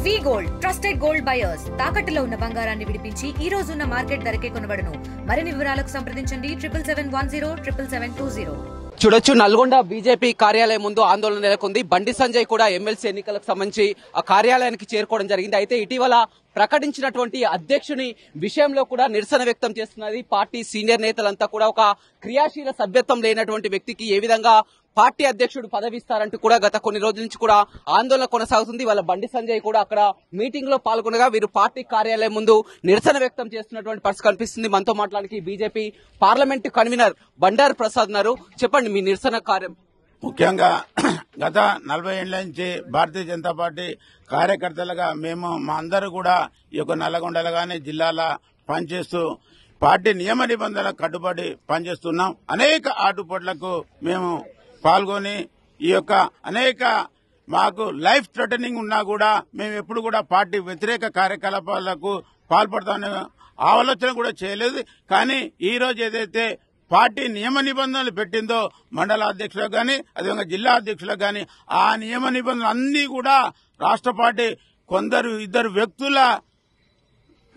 వి gold trusted gold buyers తాకట్టులో ఉన్న బంగారాన్ని విడిపించి ఈ రోజు ఉన్న మార్కెట్ ధరకే కొనబడును. మరిన్ని వివరాలకు సంప్రదించండి 77107720. చూడొచ్చు, నల్గొండ బీజేపీ కార్యాలయం ముందు ఆందోళన నెలకొంది. బండి సంజయ్ కూడా ఎమ్మెల్సీ ఎన్నికలకు సంబంధించి ఆ కార్యాలయానికి చేరుకోవడం జరిగింది. అయితే ఇటీవల ప్రకటించినటువంటి అధ్యక్షుని విషయంలో కూడా నిరసన వ్యక్తం చేస్తున్నది పార్టీ సీనియర్ నేతలంతా కూడా. ఒక క్రియాశీల సభ్యత్వం లేనటువంటి వ్యక్తికి ఏ విధంగా పార్టీ అధ్యక్షుడు పదవి ఇస్తారంటూ కూడా గత కొన్ని రోజుల నుంచి కూడా ఆందోళన కొనసాగుతుంది. వాళ్ళ బండి సంజయ్ కూడా అక్కడ మీటింగ్ లో పాల్గొనగా వీరు పార్టీ కార్యాలయం ముందు నిరసన వ్యక్తం చేస్తున్నటువంటి పరిస్థితి కనిపిస్తుంది. మనతో మాట్లాడానికి BJP parliament convener Bandaru Prasad ఉన్నారు. చెప్పండి మీ నిరసన కార్యం. ముఖ్యంగా గత 40 ఏళ్ల నుంచి భారతీయ జనతా పార్టీ కార్యకర్తలుగా మేము మా అందరూ కూడా ఈ యొక్క నల్లగొండలో గాని జిల్లాల పనిచేస్తూ పార్టీ నియమ నిబంధనలకు కట్టుబడి పనిచేస్తున్నాం. అనేక ఆటుపోట్లకు మేము పాల్గొని ఈ యొక్క అనేక మాకు లైఫ్ థ్రెటనింగ్ ఉన్నా కూడా మేము ఎప్పుడు కూడా పార్టీ వ్యతిరేక కార్యకలాపాలకు పాల్పడతామనే ఆలోచన కూడా చేయలేదు. కానీ ఈ రోజు ఏదైతే పార్టీ నియమ నిబంధనలు పెట్టిందో మండల అధ్యక్షులకు గాని అదేవిధంగా జిల్లా అధ్యక్షులకు గాని ఆ నియమ నిబంధనలు అన్ని కూడా రాష్ట్ర పార్టీ ఇద్దరు వ్యక్తుల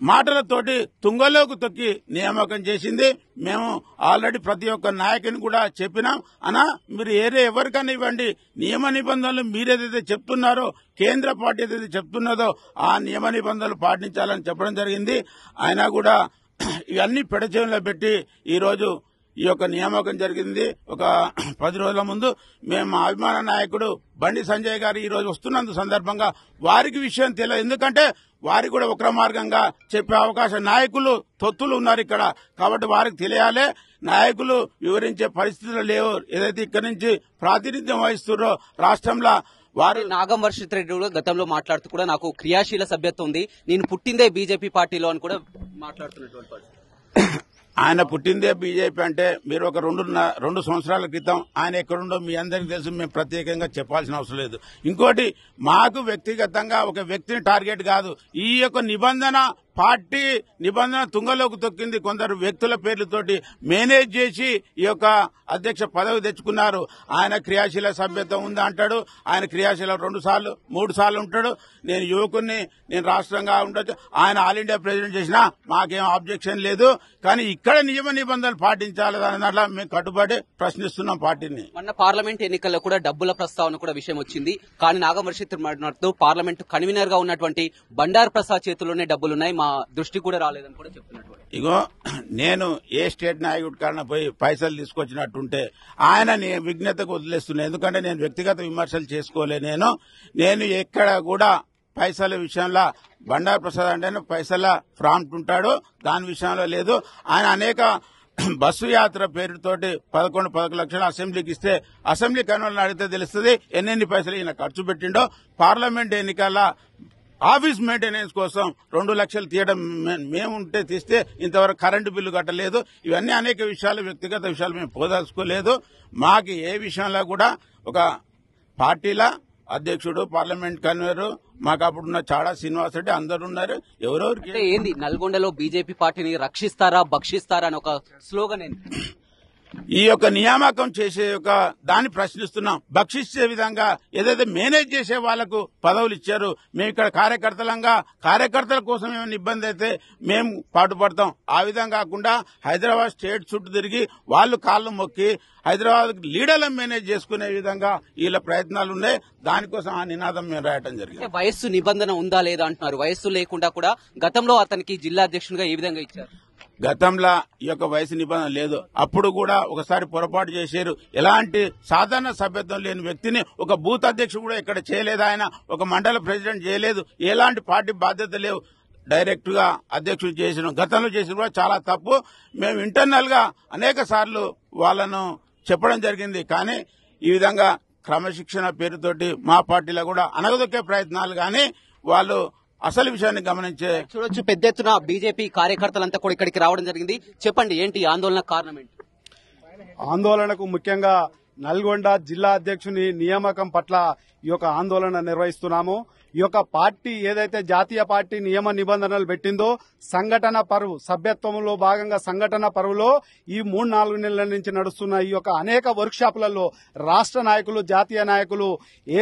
మాటలతోటి తుంగలోకి తొక్కి నియామకం చేసింది. మేము ఆల్రెడీ ప్రతి ఒక్క నాయకుని కూడా చెప్పినాం, అనా మీరు ఎవరికైనా ఇవ్వండి, నియమ నిబంధనలు మీరేదైతే చెప్తున్నారో కేంద్ర పార్టీ ఏదైతే చెప్తున్నదో ఆ నియమ నిబంధనలు పాటించాలని చెప్పడం జరిగింది. ఆయన కూడా ఇవన్నీ పెడచెవిలో పెట్టి ఈరోజు ఈ యొక్క నియామకం జరిగింది. ఒక 10 రోజుల ముందు మేము మా అభిమాన నాయకుడు బండి సంజయ్ గారు ఈ రోజు వస్తున్నందు సందర్భంగా వారికి విషయం తెలియదు. ఎందుకంటే వారికి కూడా వక్ర మార్గంగా చెప్పే అవకాశం నాయకులు తొత్తులు ఉన్నారు ఇక్కడ, కాబట్టి వారికి తెలియాలి. నాయకులు వివరించే పరిస్థితులు లేవు. ఏదైతే ఇక్కడి నుంచి ప్రాతినిధ్యం వహిస్తున్నారో రాష్ట్రంలో వారు నాగం వర్షిత్ రెడ్డి కూడా గతంలో మాట్లాడుతూ కూడా నాకు క్రియాశీల సభ్యత్వం ఉంది, నేను పుట్టిందే బీజేపీ పార్టీలో అని కూడా మాట్లాడుతున్నటువంటి పరిస్థితి. ఆయన పుట్టిందే బీజేపీ అంటే మీరు ఒక 2 సంవత్సరాల క్రితం ఆయన ఎక్కడుండో మీ అందరికీ తెలుసు, మేము ప్రత్యేకంగా చెప్పాల్సిన అవసరం లేదు. ఇంకోటి, మాకు వ్యక్తిగతంగా ఒక వ్యక్తిని టార్గెట్ కాదు. ఈ యొక్క పార్టీ నిబంధన తుంగలోకి తొక్కింది. కొందరు వ్యక్తుల పేర్లతోటి మేనేజ్ చేసి ఈ యొక్క అధ్యక్ష పదవి తెచ్చుకున్నారు. ఆయన క్రియాశీల సభ్యత్వం ఉందా అంటాడు. ఆయన క్రియాశీల 2 సార్లు 3 సార్లు ఉంటాడు. నేను యువకుని, నేను రాష్ట్రంగా ఉండొచ్చు. ఆయన ఆల్ ఇండియా ప్రెసిడెంట్ చేసినా మాకేం ఆబ్జెక్షన్ లేదు. కానీ ఇక్కడ నియమ నిబంధనలు పాటించాలి అనే దాంట్లో మేము కట్టుబడి ప్రశ్నిస్తున్నాం పార్టీని. మొన్న పార్లమెంట్ ఎన్నికల్లో కూడా డబ్బుల ప్రస్తావన కూడా విషయం వచ్చింది. కానీ నాగం వర్షిత్ మాట్లాడుతూ పార్లమెంట్ కన్వీనర్ గా ఉన్నటువంటి బండారు ప్రసాద్ చేతుల్లోనే డబ్బులున్నాయి, మా దృష్టి కూడా రాలేదని కూడా చెప్తున్నట్టు. ఇగో, నేను ఏ స్టేట్ నాయకుడి కారణ పోయి పైసలు తీసుకొచ్చినట్టుంటే ఆయన విజ్ఞతకు వదిలేస్తున్నా. ఎందుకంటే నేను వ్యక్తిగత విమర్శలు చేసుకోలే. నేను ఎక్కడ కూడా పైసల విషయంలో బండారు ప్రసాద్ అంటే పైసల ఫ్రాంట్ ఉంటాడు, దాని విషయంలో లేదు. ఆయన అనేక బస్సు యాత్ర పేరుతోటి 11 లక్షలు అసెంబ్లీకి ఇస్తే అసెంబ్లీ కన్వీనర్లు అడిగితే తెలుస్తుంది ఎన్నెన్ని పైసలు ఈయన ఖర్చు పెట్టిండో. పార్లమెంట్ ఎన్నికల ఆఫీస్ మెయింటెనెన్స్ కోసం 2 లక్షలు తీయడం మేముంటే తీస్తే ఇంతవరకు కరెంటు బిల్లు కట్టలేదు. ఇవన్నీ అనేక విషయాలు, వ్యక్తిగత విషయాలు మేము పోదలుచుకోలేదు. మాకు ఏ విషయంలో కూడా ఒక పార్టీల అధ్యక్షుడు, పార్లమెంట్ కన్వీనర్, మాకు అప్పుడున్న చాడా శ్రీనివాస్ రెడ్డి అందరు ఉన్నారు. ఎవరెవరికి ఏంది నల్గొండలో బీజేపీ పార్టీని రక్షిస్తారా భక్షిస్తారా అని ఒక స్లోగన్ ఏంది? ఈ యొక్క నియామకం చేసే దాన్ని ప్రశ్నిస్తున్నాం. భక్షించే విధంగా ఏదైతే మేనేజ్ చేసే వాళ్లకు పదవులు ఇచ్చారు. మేము ఇక్కడ కార్యకర్తల కోసం ఏమైనా ఇబ్బంది అయితే మేము పాటుపడతాం. ఆ విధంగా కాకుండా హైదరాబాద్ స్టేట్ చుట్టూ తిరిగి వాళ్ళు కాళ్ళు మొక్కి హైదరాబాద్ లీడర్లను మేనేజ్ చేసుకునే విధంగా వీళ్ళ ప్రయత్నాలు ఉన్నాయి. దానికోసం ఆ నినాదం మేము రాయటం జరిగింది. వయస్సు నిబంధన ఉందా లేదా అంటున్నారు. వయస్సు లేకుండా కూడా గతంలో అతనికి జిల్లా అధ్యక్షునిగా ఏ విధంగా ఇచ్చారు? గతంలో ఈ యొక్క వయసు నిబంధన లేదు. అప్పుడు కూడా ఒకసారి పొరపాటు చేశారు. ఎలాంటి సాధారణ సభ్యత్వం లేని వ్యక్తిని ఒక బూత్ అధ్యక్షుడు కూడా ఇక్కడ చేయలేదు. ఆయన ఒక మండల ప్రెసిడెంట్ చేయలేదు. ఎలాంటి పార్టీ బాధ్యత లేవు. డైరెక్ట్ గా అధ్యక్షుడు చేసిన గతంలో చేసిన కూడా చాలా తప్పు. మేము ఇంటర్నల్ గా అనేక సార్లు వాళ్ళను చెప్పడం జరిగింది. కానీ ఈ విధంగా క్రమశిక్షణ పేరుతోటి మా పార్టీలో కూడా అనగదొక్కే ప్రయత్నాలు కానీ వాళ్ళు అసలు విషయాన్ని గమనించే చూడొచ్చు. పెద్ద ఎత్తున బీజేపీ కార్యకర్తలంతా కూడా ఇక్కడికి రావడం జరిగింది. చెప్పండి, ఏంటి ఆందోళన కారణం ఏంటి? ఆందోళనకు ముఖ్యంగా నల్గొండ జిల్లా అధ్యక్షుని నియామకం పట్ల ఈ యొక్క ఆందోళన నిర్వహిస్తున్నాము. ఈ యొక్క పార్టీ ఏదైతే జాతీయ పార్టీ నియమ నిబంధనలు పెట్టిందో సంఘటన పరువు సభ్యత్వంలో భాగంగా సంఘటన పరువులో ఈ 3-4 నెలల నుంచి నడుస్తున్న ఈ యొక్క అనేక వర్క్ షాపులలో రాష్ట్ర నాయకులు జాతీయ నాయకులు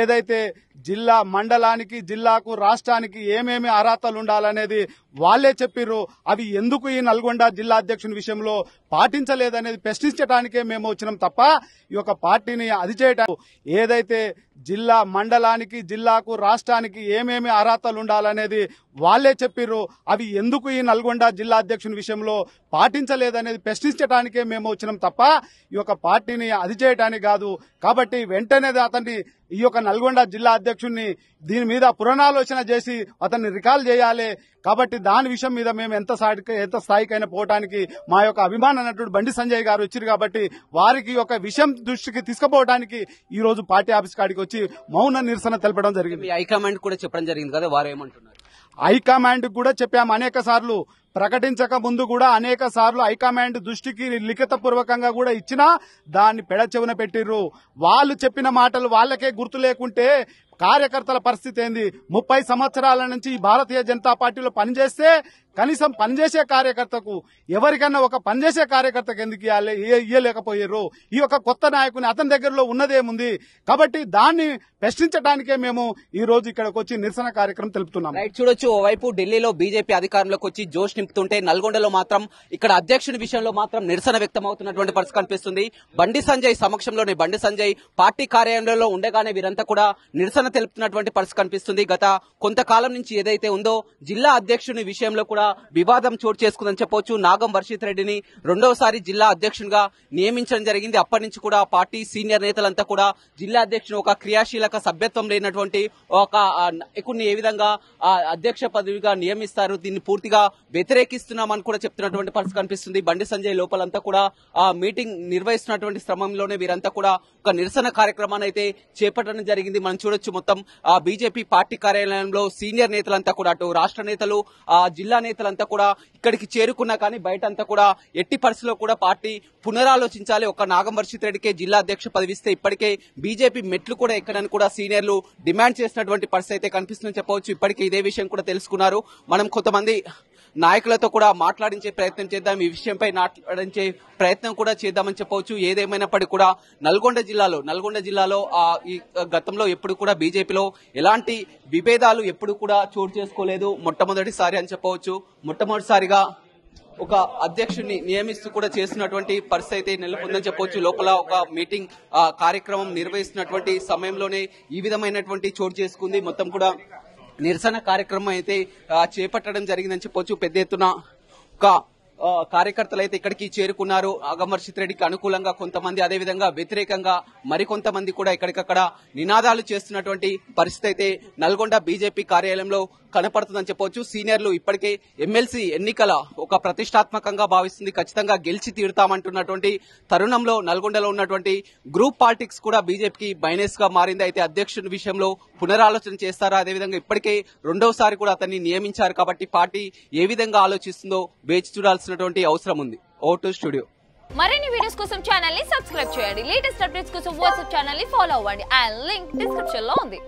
ఏదైతే జిల్లా మండలానికి జిల్లాకు రాష్ట్రానికి ఏమేమి అర్హతలు ఉండాలనేది వాళ్లే చెప్పిర్రు. అవి ఎందుకు ఈ నల్గొండ జిల్లా అధ్యక్షుని విషయంలో పాటించలేదనేది ప్రశ్నించడానికే మేము వచ్చినాం తప్ప ఈ యొక్క పార్టీని అది చేయడానికి ఏదైతే జిల్లా మండలానికి జిల్లాకు రాష్ట్రానికి ఏమేమి అర్హతలు ఉండాలనేది వాళ్లే చెప్పిర్రు. అవి ఎందుకు ఈ నల్గొండ జిల్లా అధ్యక్షుని విషయంలో పాటించలేదనేది ప్రశ్నించడానికే మేము వచ్చినాం తప్ప ఈ యొక్క పార్టీని అది చేయడానికి కాదు. కాబట్టి వెంటనే అతన్ని ఈ యొక్క నల్గొండ జిల్లా అధ్యక్షుడిని దీని మీద పునరాలోచన చేసి అతన్ని రికాల్ చేయాలి. కాబట్టి దాని విషయం మీద మేము ఎంత స్థాయికైనా పోవడానికి మా యొక్క అభిమాన నటుడు బండి సంజయ్ గారు వచ్చారు. కాబట్టి వారికి ఒక విషయం దృష్టికి తీసుకుపోవడానికి ఈ రోజు పార్టీ ఆఫీస్ కాడికి వచ్చి మౌన నిరసన తెలపడం జరిగింది. హైకమాండ్ కూడా చెప్పడం జరిగింది కదా, వారు ఏమంటున్నారు? హైకమాండ్ కూడా చెప్పాము అనేక సార్లు, ప్రకటించక ముందు కూడా అనేక సార్లు హైకమాండ్ దృష్టికి లిఖిత పూర్వకంగా కూడా ఇచ్చినా దాన్ని పెడచెవున పెట్టిర్రు. వాళ్ళు చెప్పిన మాటలు వాళ్ళకే గుర్తు లేకుంటే కార్యకర్తల పరిస్థితి ఏంది? 30 సంవత్సరాల నుంచి భారతీయ జనతా పార్టీలో పనిచేస్తే కనీసం పనిచేసే కార్యకర్తకు ఎవరికైనా ఒక పనిచేసే కార్యకర్తకు ఎందుకు ఇయ్యలేకపోయారు? ఈ యొక్క కొత్త నాయకుని అతని దగ్గరలో ఉన్నదేముంది? కాబట్టి దాన్ని ప్రశ్నించడానికే మేము ఈ రోజు ఇక్కడికి వచ్చి నిరసన కార్యక్రమం తెలుపుతున్నాం. చూడొచ్చు, ఓవైపు ఢిల్లీలో బీజేపీ అధికారంలోకి వచ్చి జోష్ నింపుతుంటే నల్గొండలో మాత్రం ఇక్కడ అధ్యక్షుడి విషయంలో మాత్రం నిరసన వ్యక్తమవుతున్నటువంటి పరిస్థితి కనిపిస్తుంది. బండి సంజయ్ సమక్షంలోనే బండి సంజయ్ పార్టీ కార్యాలయంలో ఉండగానే వీరంతా కూడా నిరసన తెలుపుతున్నటువంటి పరిస్థితి కనిపిస్తుంది. గత కొంతకాలం నుంచి ఏదైతే ఉందో జిల్లా అధ్యక్షుని విషయంలో కూడా వివాదం చోటు చేసుకుందని చెప్పొచ్చు. నాగం వర్షిత్ రెడ్డిని రెండోసారి జిల్లా అధ్యక్షునిగా నియమించడం జరిగింది. అప్పటి నుంచి కూడా పార్టీ సీనియర్ నేతలంతా కూడా జిల్లా అధ్యక్షుని ఒక క్రియాశీలక సభ్యత్వం లేనటువంటి ఒక నాయకుడిని ఏ విధంగా అధ్యక్ష పదవిగా నియమిస్తారు, దీన్ని పూర్తిగా వ్యతిరేకిస్తున్నామని కూడా చెప్తున్నటువంటి పరిస్థితి కనిపిస్తుంది. బండి సంజయ్ లోపలంతా కూడా మీటింగ్ నిర్వహిస్తున్నటువంటి క్రమంలోనే వీరంతా కూడా ఒక నిరసన కార్యక్రమాన్ని అయితే చేపట్టడం జరిగింది. మనం చూడొచ్చు, మొత్తం బీజేపీ పార్టీ కార్యాలయంలో సీనియర్ నేతలంతా కూడా అటు రాష్ట్ర నేతలు జిల్లా నేతలంతా కూడా ఇక్కడికి చేరుకున్నా కానీ బయట అంతా కూడా ఎట్టి పరిస్థితిలో కూడా పార్టీ పునరాలోచించాలి, ఒక నాగం వర్షిత్ రెడ్డికే జిల్లా అధ్యక్ష పదవి ఇస్తే ఇప్పటికే బీజేపీ మెట్లు కూడా ఎక్కడని కూడా సీనియర్లు డిమాండ్ చేసినటువంటి పరిస్థితి అయితే కనిపిస్తుందని చెప్పవచ్చు. ఇప్పటికే ఇదే విషయం కూడా తెలుసుకున్నారు. మనం కొంతమంది నాయకులతో కూడా మాట్లాడించే ప్రయత్నం చేద్దాం, ఈ విషయంపై మాట్లాడించే ప్రయత్నం కూడా చేద్దామని చెప్పవచ్చు. ఏదేమైనప్పటికీ కూడా నల్గొండ జిల్లాలో ఈ గతంలో ఎప్పుడు కూడా బీజేపీలో ఎలాంటి విభేదాలు ఎప్పుడు కూడా చోటు చేసుకోలేదు. మొట్టమొదటిసారి అని చెప్పవచ్చు. మొట్టమొదటిసారిగా ఒక అధ్యక్షుడిని నియమిస్తూ కూడా చేస్తున్నటువంటి పరిస్థితి అయితే నెలకొందని చెప్పవచ్చు. లోపల ఒక మీటింగ్ కార్యక్రమం నిర్వహిస్తున్నటువంటి సమయంలోనే ఈ విధమైనటువంటి చోటు చేసుకుంది. మొత్తం కూడా నిరసన కార్యక్రమం అయితే చేపట్టడం జరిగిందని చెప్పొచ్చు. పెద్ద ఎత్తున ఒక కార్యకర్తలు అయితే ఇక్కడికి చేరుకున్నారు. నాగం వర్షిత్ రెడ్డికి అనుకూలంగా కొంతమంది, అదేవిధంగా వ్యతిరేకంగా మరికొంతమంది కూడా ఇక్కడికక్కడ నినాదాలు చేస్తున్నటువంటి పరిస్థితి అయితే నల్గొండ బీజేపీ కార్యాలయంలో కనపడుతుందని చెప్పవచ్చు. సీనియర్లు ఇప్పటికే ఎమ్మెల్సీ ఎన్నికల ఒక ప్రతిష్టాత్మకంగా భావిస్తుంది, ఖచ్చితంగా గెలిచి తీరుతామంటున్నటువంటి తరుణంలో నల్గొండలో ఉన్నటువంటి గ్రూప్ పాలిటిక్స్ కూడా బీజేపీకి మైనస్ గా మారింది. అయితే అధ్యక్షుడి విషయంలో పునరాలోచన చేస్తారా, అదేవిధంగా ఇప్పటికే రెండోసారి కూడా అతన్ని నియమించారు కాబట్టి పార్టీ ఏ విధంగా ఆలోచిస్తుందో వేచి చూడాల్సినటువంటి అవసరం ఉంది. Vote studio. మరిన్ని వీడియోస్ కోసం ఛానల్ ని సబ్స్క్రైబ్ చేయండి. లేటెస్ట్ అప్డేట్స్ కోసం వాట్సాప్ ఛానల్ ని ఫాలో అవ్వండి. అండ్ లింక్ డిస్క్రిప్షన్ లో ఉంది.